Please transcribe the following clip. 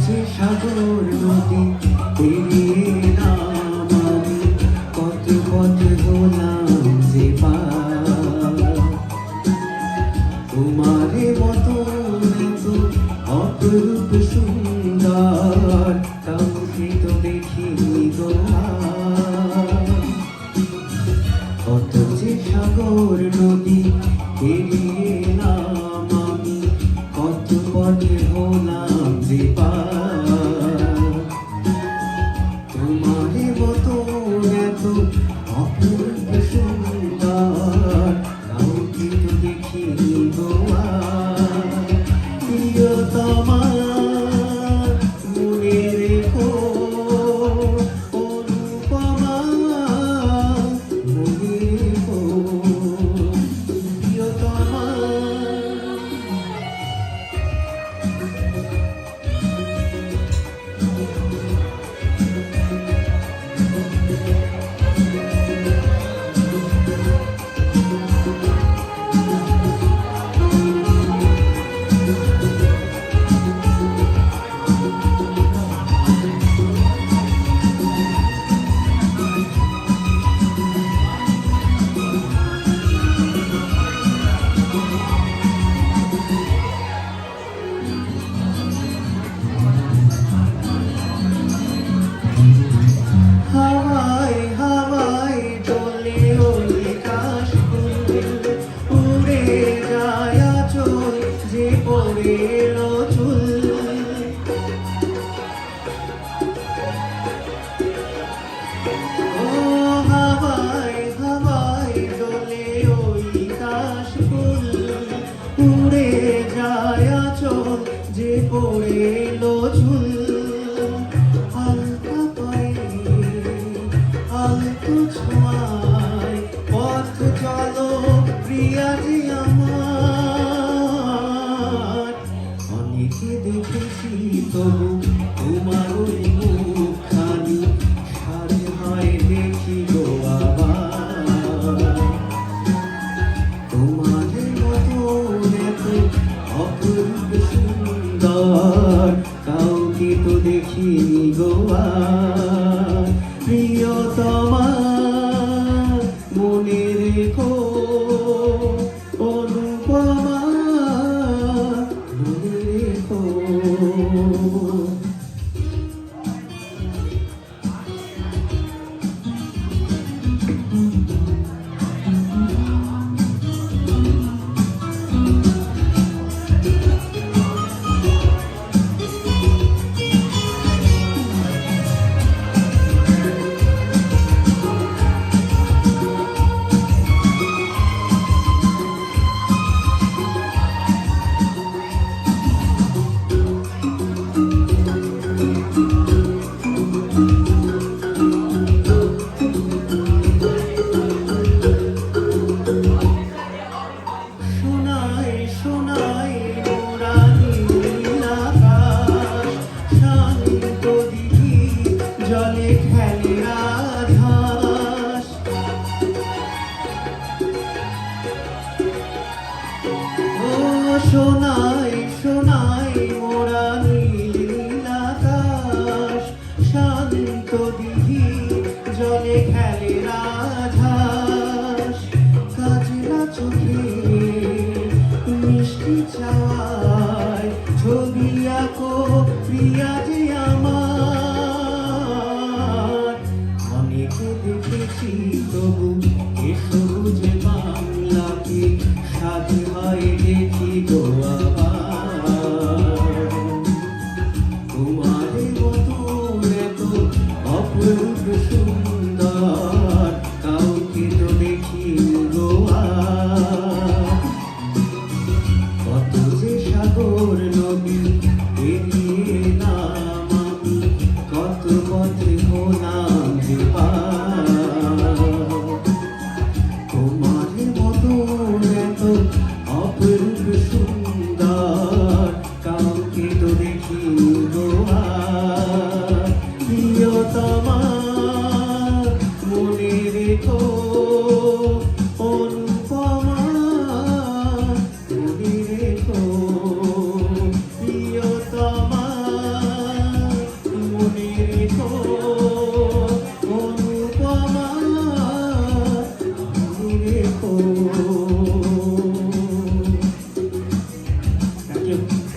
যে সাগর নদী পেরিয়ে এলাম আমি, কত পথ হলাম যে পার। তোমারে মতো এত অপরূপ সুন্দর কাউকে তো দেখিনি গো আর। কত যে সাগর নদী পেরিয়ে এলাম আমি, কত পথে হলাম যে পার। তোমারে মতো এত অপূর্ব সুন্দর কাউকে তো দেখিনি গো আর। প্রিয়তমা মনে রেখো, অনুপমা মনে রেখো, প্রিয়তমা। হাওয়ায় হাওয়ায় দোলে ওই কাশফুল, উড়ে যায় আঁচল যে পড়ে এলো চুল। ও হাওয়ায় হাওয়ায় দোলে ওই কাশফুল, উড়ে যায় আঁচল যে পড়ে এলো চুল। হালকা পায়ে আলতো ছোঁয়ায় পথ চলো প্রিয়া যে আমার। অনেকে দেখেছি তবু তোমার ওই মুখখানি সাধে হয় দেখি গো আবার। তোমার মতো এত অপূর্ব সুন্দর কাউকে তো দেখিনি গো আর। প্রিয়তমা মনে রেখো, অনুপমা মনে রেখো। সোনায় সোনায় মোরা নীল আকাশ, শান্ত দিঘি জলে খেলে রাজহাঁস। ও সোনায় সোনায় মোরা নীল আকাশ, শান্ত দিঘি জলে খেলে রাজহাঁস। কাজলা চোখে মিষ্টি চাওয়ায় ছবি আঁকো প্রিয়া যে আমার। অনেকে দেখেছি তবু এ সবুজ বাংলাকে সাথে হয় দেখি গো আবার। তোমার মতো এত অপূর্ব সুন্দর কাউকে তো দেখিনি গো আর। কত যে সাগর নদী পেরিয়ে এলাম আমি, কত পথে হলাম যে পার। তোমার মতো এত অপূর্ব সুন্দর কাউকে তো দেখিনি গো আর। প্রিয়তমা মনে রেখো, অনুপমা মনে রেখো, প্রিয়তমা। you.